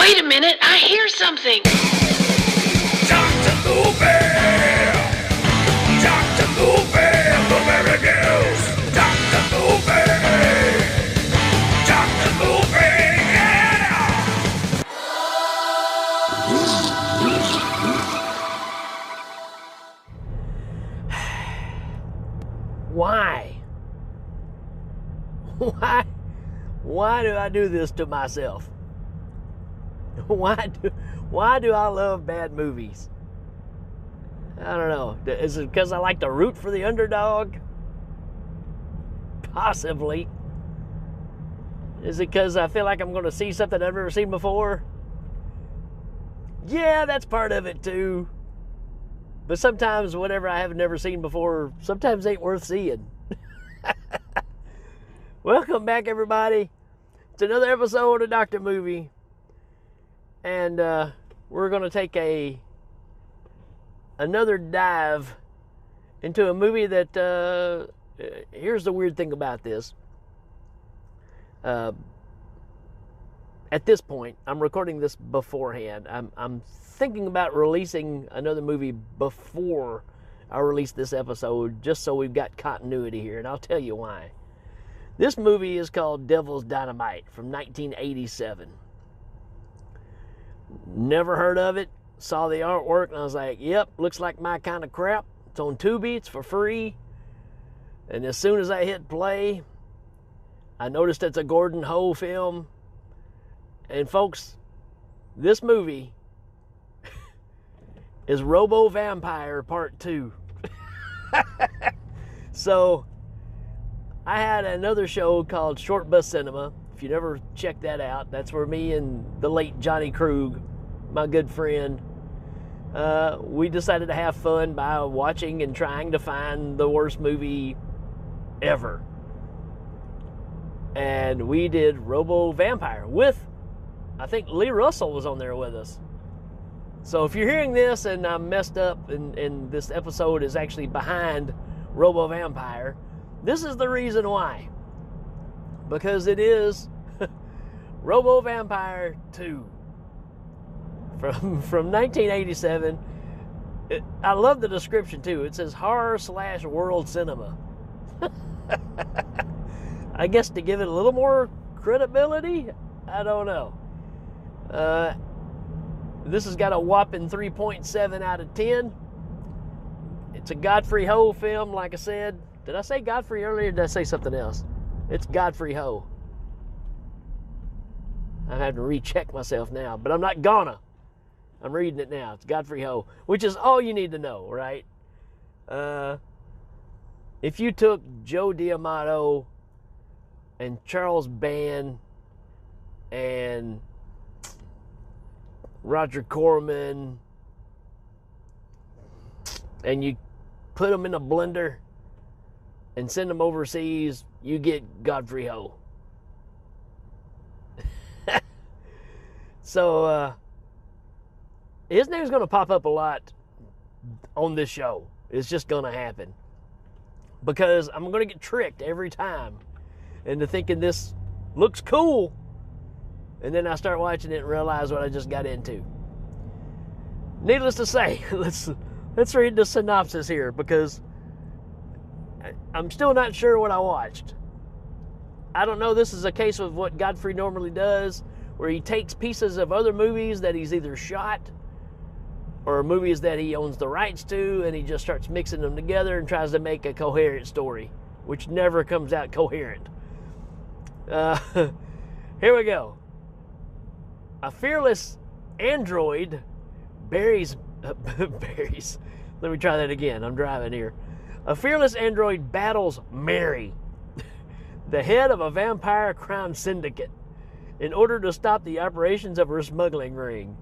Wait a minute, I hear something. Dr. Movie! Dr. Movie! Movie reviews! Dr. Movie! Dr. Movie! Yeah! Why? Why do I do this to myself? Why do I love bad movies? I don't know. Is it because I like to root for the underdog? Possibly. Is it because I feel like I'm going to see something I've never seen before? Yeah, that's part of it too. But sometimes whatever I have never seen before, sometimes ain't worth seeing. Welcome back, everybody. It's another episode of Dr. Movie. And we're going to take another dive into a movie that, here's the weird thing about this. At this point, I'm recording this beforehand. I'm thinking about releasing another movie before I release this episode, just so we've got continuity here, and I'll tell you why. This movie is called Devil Dynamite from 1987. Never heard of it. Saw the artwork and I was like, yep, looks like my kind of crap. It's on Tubi, it's for free. And as soon as I hit play, I noticed it's a Gordon Ho film. And folks, this movie is Robo Vampire Part 2. So, I had another show called Short Bus Cinema. If you never checked that out, that's where me and the late Johnny Krug, my good friend, we decided to have fun by watching and trying to find the worst movie ever. And we did Robo Vampire with, I think Lee Russell was on there with us. So if you're hearing this and I'm messed up and this episode is actually behind Robo Vampire, this is the reason why. Because it is Robo Vampire 2 from 1987. I love the description too. It says horror/world cinema. I guess to give it a little more credibility, I don't know. This has got a whopping 3.7 out of 10. It's a Godfrey Ho film, like I said. Did I say Godfrey earlier or did I say something else? It's Godfrey Ho. I have to recheck myself now, but I'm not gonna. I'm reading it now. It's Godfrey Ho, which is all you need to know, right? If you took Joe D'Amato and Charles Band and Roger Corman and you put them in a blender and send them overseas, you get Godfrey Ho. So, his name's going to pop up a lot on this show. It's just going to happen. Because I'm going to get tricked every time into thinking this looks cool. And then I start watching it and realize what I just got into. Needless to say, let's read the synopsis here because I'm still not sure what I watched. I don't know, this is a case of what Godfrey normally does, where he takes pieces of other movies that he's either shot or movies that he owns the rights to, and he just starts mixing them together and tries to make a coherent story, which never comes out coherent. Here we go. A fearless android buries... Let me try that again. I'm driving here. A fearless android battles Mary, the head of a vampire crime syndicate, in order to stop the operations of her smuggling ring.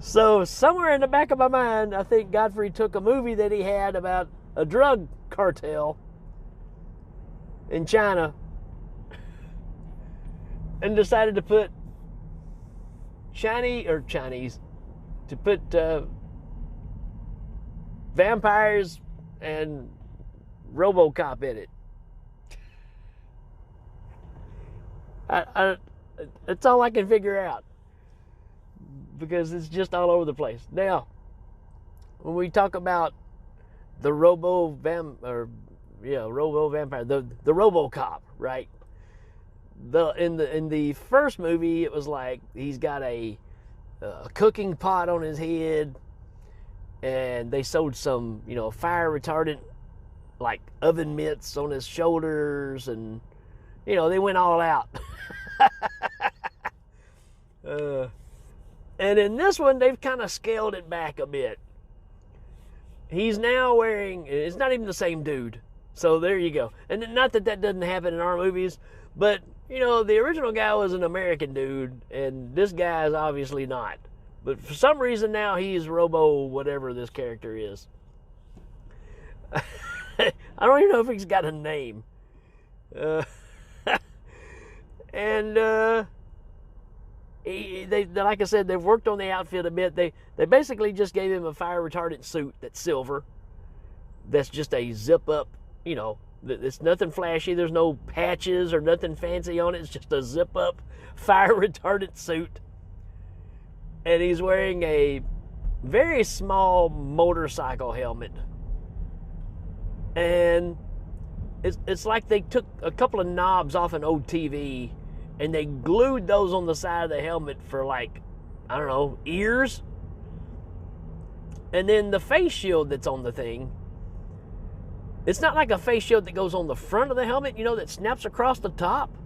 So, somewhere in the back of my mind, I think Godfrey took a movie that he had about a drug cartel in China and decided to put vampires and RoboCop in it. That's all I can figure out, because it's just all over the place. Now, when we talk about the Robo Vampire, the RoboCop, right? In the first movie, it was like he's got a cooking pot on his head, and they sewed some, fire retardant, like oven mitts on his shoulders, and they went all out. And in this one, they've kind of scaled it back a bit. He's now wearing, it's not even the same dude. So there you go. And not that doesn't happen in our movies, but, the original guy was an American dude, and this guy is obviously not. But for some reason now he's Robo whatever this character is. I don't even know if he's got a name. And they, like I said, they've worked on the outfit a bit. They basically just gave him a fire retardant suit that's silver. That's just a zip up, it's nothing flashy. There's no patches or nothing fancy on it. It's just a zip up fire retardant suit. And he's wearing a very small motorcycle helmet. And it's like they took a couple of knobs off an old TV and they glued those on the side of the helmet for, like, I don't know, ears. And then the face shield that's on the thing, it's not like a face shield that goes on the front of the helmet, that snaps across the top.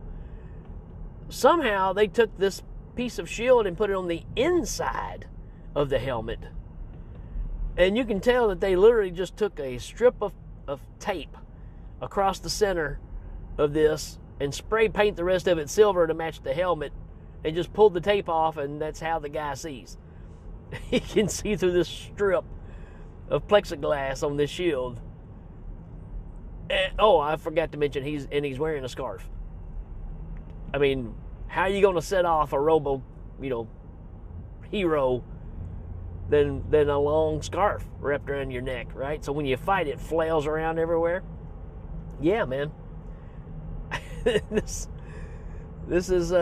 Somehow they took this piece of shield and put it on the inside of the helmet. And you can tell that they literally just took a strip of tape across the center of this and spray paint the rest of it silver to match the helmet, and just pulled the tape off, and that's how the guy sees. He can see through this strip of plexiglass on this shield. And, I forgot to mention he's wearing a scarf. I mean, how are you going to set off a Robo, hero than a long scarf wrapped around your neck, right? So when you fight, it flails around everywhere. Yeah, man. This is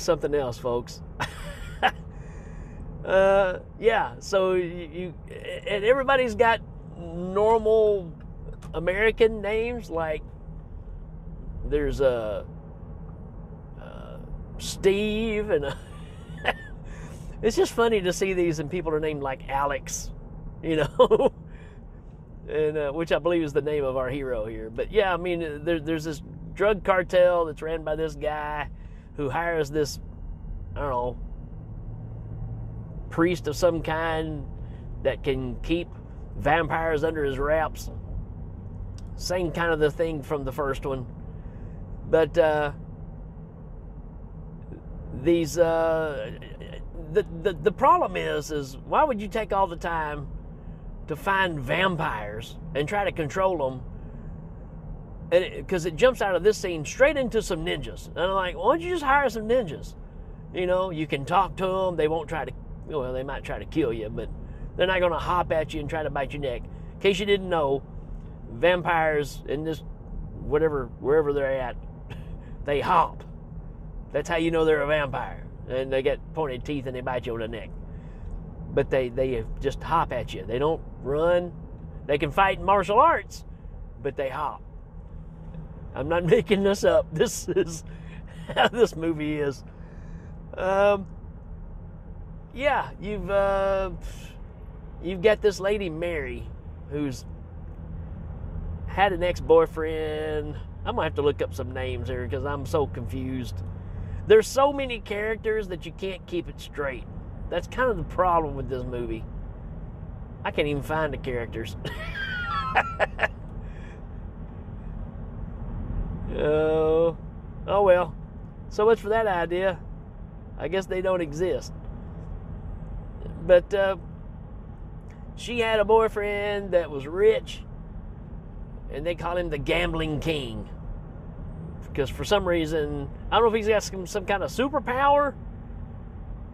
something else, folks. Yeah. So and everybody's got normal American names, like there's Steve, and it's just funny to see these, and people are named like Alex, and which I believe is the name of our hero here. But yeah, I mean, there's this drug cartel that's ran by this guy who hires this, I don't know, priest of some kind that can keep vampires under his wraps. Same kind of the thing from the first one. But these the problem is why would you take all the time to find vampires and try to control them? Because it jumps out of this scene straight into some ninjas. And I'm like, why don't you just hire some ninjas? You can talk to them. They won't try to, they might try to kill you, but they're not going to hop at you and try to bite your neck. In case you didn't know, vampires in this, wherever they're at, they hop. That's how you know they're a vampire. And they get pointed teeth and they bite you on the neck. But they just hop at you. They don't run. They can fight in martial arts, but they hop. I'm not making this up. This is how this movie is. Yeah, you've got this lady Mary who's had an ex-boyfriend. I'm gonna have to look up some names here because I'm so confused. There's so many characters that you can't keep it straight. That's kind of the problem with this movie. I can't even find the characters. Oh well. So much for that idea. I guess they don't exist. But she had a boyfriend that was rich, and they call him the Gambling King. Because for some reason, I don't know if he's got some kind of superpower,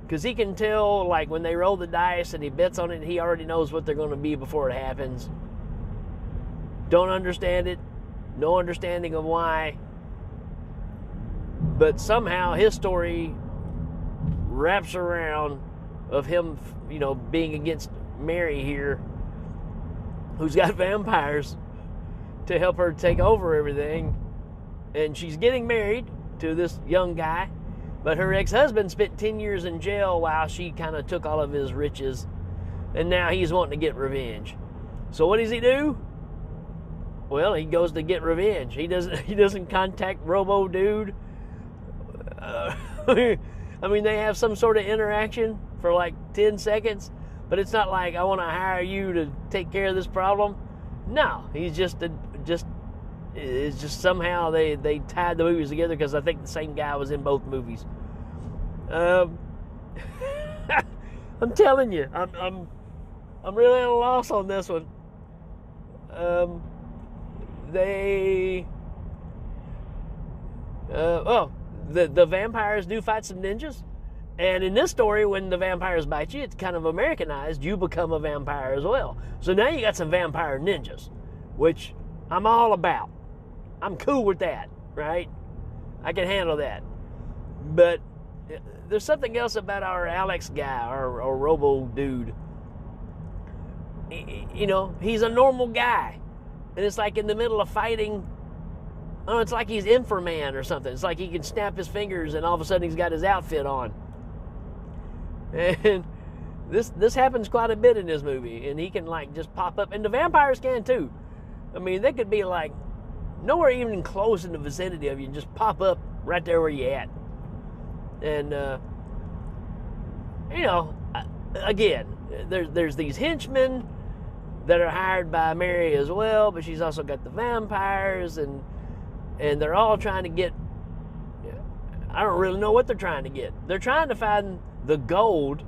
because he can tell, like, when they roll the dice and he bets on it, he already knows what they're going to be before it happens. Don't understand it. No understanding of why. But somehow his story wraps around of him, being against Mary here, who's got vampires to help her take over everything. And she's getting married to this young guy, but her ex-husband spent 10 years in jail while she kind of took all of his riches, and now he's wanting to get revenge. So what does he do? Well, he goes to get revenge. He doesn't contact Robo Dude. They have some sort of interaction for like 10 seconds, but it's not like, I want to hire you to take care of this problem. No, he's just somehow they tied the movies together, because I think the same guy was in both movies. I'm telling you, I'm really at a loss on this one. The vampires do fight some ninjas, and in this story, when the vampires bite you, it's kind of Americanized. You become a vampire as well. So now you got some vampire ninjas, which I'm all about. I'm cool with that, right? I can handle that. But there's something else about our Alex guy, or Robo Dude. He's a normal guy, and it's like in the middle of fighting, it's like he's Inframan or something. It's like he can snap his fingers and all of a sudden he's got his outfit on. And this happens quite a bit in this movie, and he can like just pop up, and the vampires can too. They could be like nowhere even close in the vicinity of you and just pop up right there where you at. And again, there's these henchmen that are hired by Mary as well, but she's also got the vampires, and they're all trying to get, I don't really know what they're trying to get. They're trying to find the gold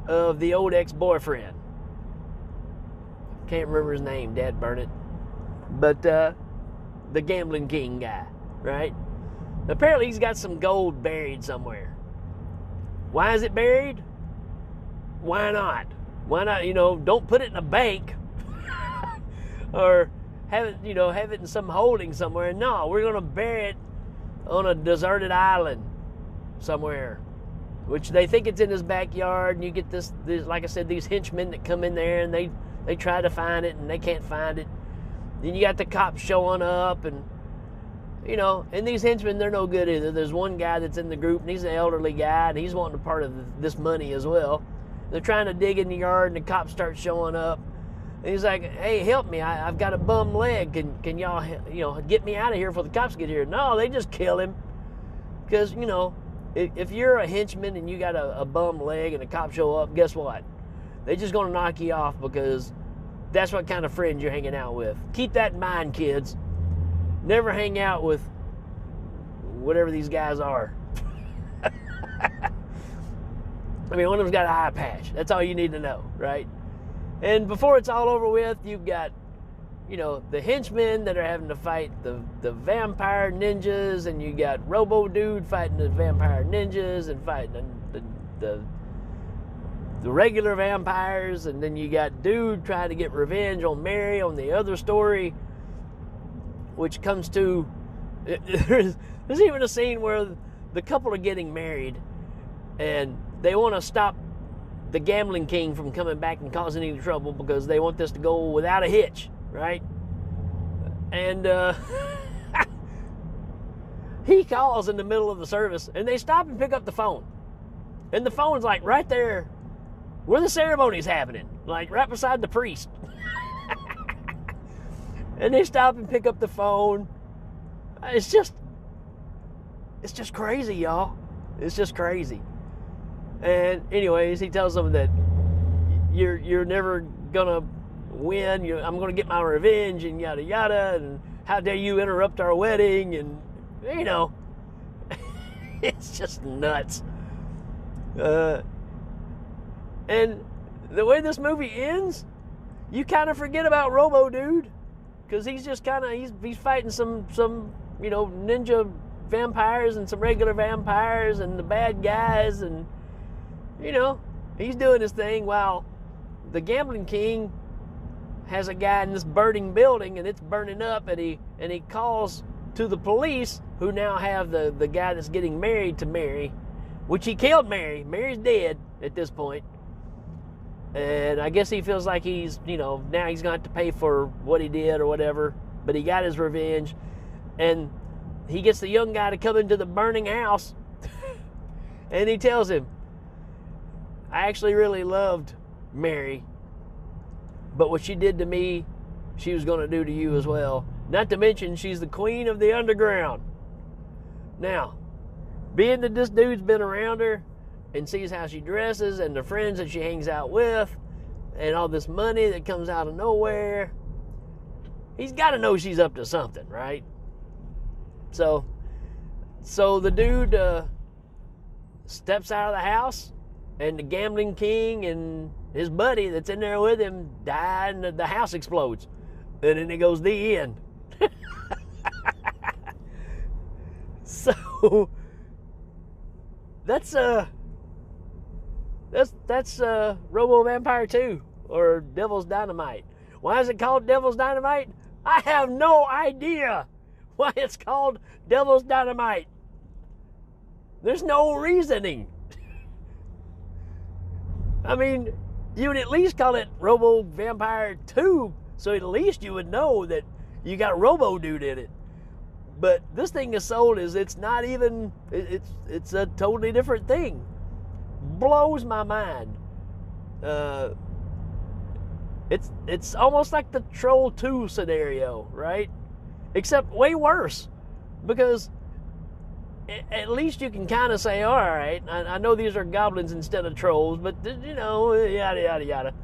of the old ex-boyfriend. Can't remember his name, dad burn it. But the gambling king guy, right? Apparently he's got some gold buried somewhere. Why is it buried? Why not? Why not, don't put it in a bank or have it in some holding somewhere. No, we're going to bury it on a deserted island somewhere, which they think it's in his backyard. And you get this, like I said, these henchmen that come in there, and they try to find it and they can't find it. Then you got the cops showing up, and and these henchmen, they're no good either. There's one guy that's in the group, and he's an elderly guy, and he's wanting a part of this money as well. They're trying to dig in the yard, and the cops start showing up. And he's like, hey, help me. I've got a bum leg. Can y'all, get me out of here before the cops get here? No, they just kill him. Because, if you're a henchman and you got a bum leg and the cops show up, guess what? They're just going to knock you off, because that's what kind of friends you're hanging out with. Keep that in mind, kids. Never hang out with whatever these guys are. One of them's got an eye patch. That's all you need to know, right? And before it's all over with, you've got, the henchmen that are having to fight the vampire ninjas, and you got Robo Dude fighting the vampire ninjas and fighting the regular vampires, and then you got Dude trying to get revenge on Mary on the other story, which comes to, there's even a scene where the couple are getting married, and they want to stop the gambling king from coming back and causing any trouble, because they want this to go without a hitch, right? And he calls in the middle of the service, and they stop and pick up the phone. And the phone's like right there where the ceremony's happening, like right beside the priest. And they stop and pick up the phone. It's just crazy, y'all. It's just crazy. And anyways, he tells them that you're never gonna win. I'm gonna get my revenge, and yada yada. And how dare you interrupt our wedding? And it's just nuts. And the way this movie ends, you kind of forget about Robo Dude, because he's just kind of he's fighting some ninja vampires and some regular vampires and the bad guys, and he's doing his thing while the gambling king has a guy in this burning building, and it's burning up, and he calls to the police, who now have the guy that's getting married to Mary, which he killed Mary. Mary's dead at this point. And I guess he feels like he's, now he's going to have to pay for what he did or whatever. But he got his revenge. And he gets the young guy to come into the burning house. And he tells him, I actually really loved Mary. But what she did to me, she was going to do to you as well. Not to mention, she's the queen of the underground. Now, being that this dude's been around her and sees how she dresses and the friends that she hangs out with and all this money that comes out of nowhere, he's got to know she's up to something, right? So the dude steps out of the house, and the gambling king and his buddy that's in there with him die, and the house explodes. And then it goes, the end. So that's Robo Vampire 2, or Devil's Dynamite. Why is it called Devil's Dynamite? I have no idea why it's called Devil's Dynamite. There's no reasoning. I mean, you would at least call it Robo Vampire 2, so at least you would know that you got Robo Dude in it. But this thing is sold as it's not even, it's a totally different thing. Blows my mind. It's almost like the Troll 2 scenario, right? Except way worse. Because at least you can kind of say, all right, I know these are goblins instead of trolls, but, yada, yada, yada.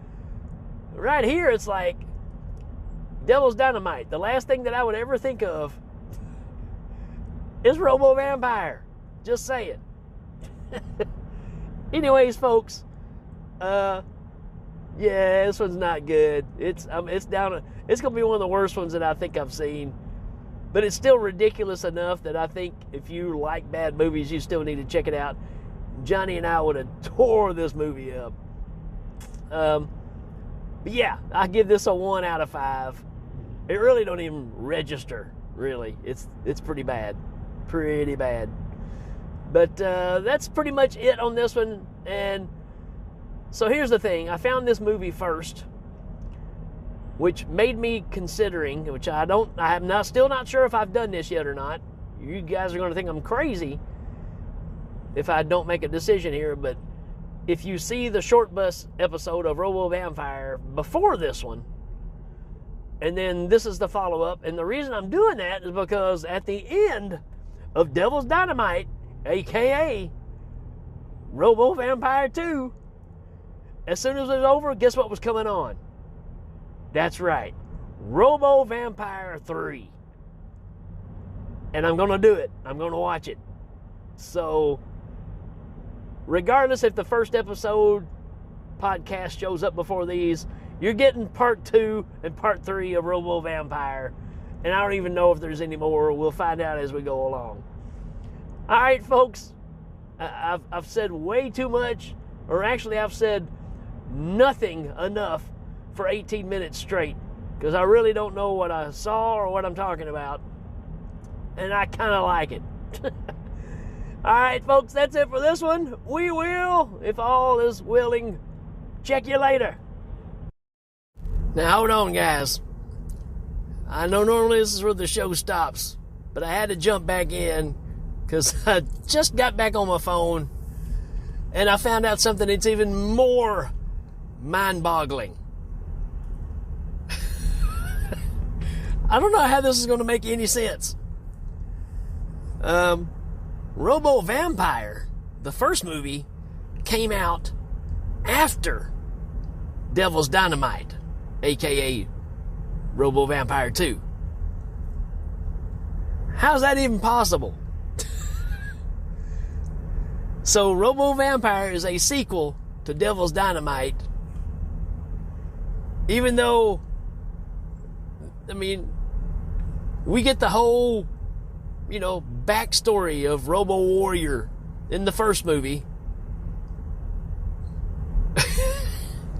Right here, it's like Devil's Dynamite. The last thing that I would ever think of is Robo Vampire. Just saying. Anyways, folks, yeah, this one's not good. It's down. It's gonna be one of the worst ones that I think I've seen. But it's still ridiculous enough that I think if you like bad movies, you still need to check it out. Johnny and I would have tore this movie up. But yeah, I give this a 1 out of 5. It really don't even register. Really, it's pretty bad. Pretty bad. But that's pretty much it on this one. And so here's the thing. I found this movie first, which made me considering, which I'm still not sure if I've done this yet or not. You guys are going to think I'm crazy if I don't make a decision here. But if you see the short bus episode of Robo Vampire before this one, and then this is the follow-up, and the reason I'm doing that is because at the end of Devil's Dynamite, a.k.a. Robo Vampire 2, as soon as it was over, guess what was coming on? That's right, Robo Vampire 3. And I'm going to do it. I'm going to watch it. So, regardless if the first episode podcast shows up before these, you're getting part 2 and part 3 of Robo Vampire. And I don't even know if there's any more. We'll find out as we go along. All right, folks. I've said way too much. Or actually, I've said nothing enough for 18 minutes straight. Because I really don't know what I saw or what I'm talking about. And I kind of like it. All right, folks. That's it for this one. We will, if all is willing, check you later. Now, hold on, guys. I know normally this is where the show stops, but I had to jump back in because I just got back on my phone and I found out something that's even more mind-boggling. I don't know how this is going to make any sense. Robo Vampire, the first movie, came out after Devil's Dynamite, a.k.a. Robo Vampire 2. How's that even possible? So Robo Vampire is a sequel to Devil's Dynamite. Even though, I mean, we get the whole, backstory of Robo Warrior in the first movie.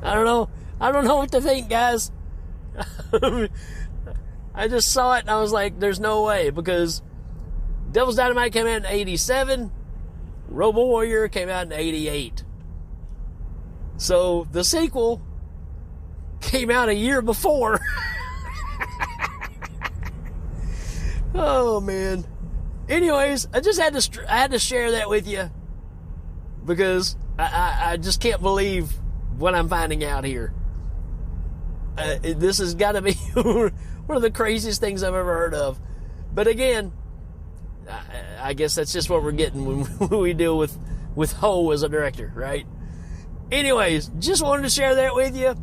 I don't know what to think, guys. I just saw it and I was like, there's no way, because Devil's Dynamite came out in 87, Robo Warrior came out in 88. So the sequel came out a year before. Oh man. Anyways, I just had to share that with you, because I just can't believe what I'm finding out here. This has got to be one of the craziest things I've ever heard of. But again, I guess that's just what we're getting when we deal with Ho as a director, right? Anyways, just wanted to share that with you.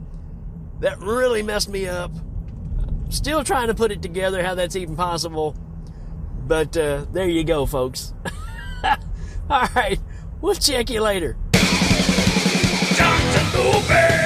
That really messed me up. Still trying to put it together, how that's even possible. But there you go, folks. All right, we'll check you later. Dr. Luby!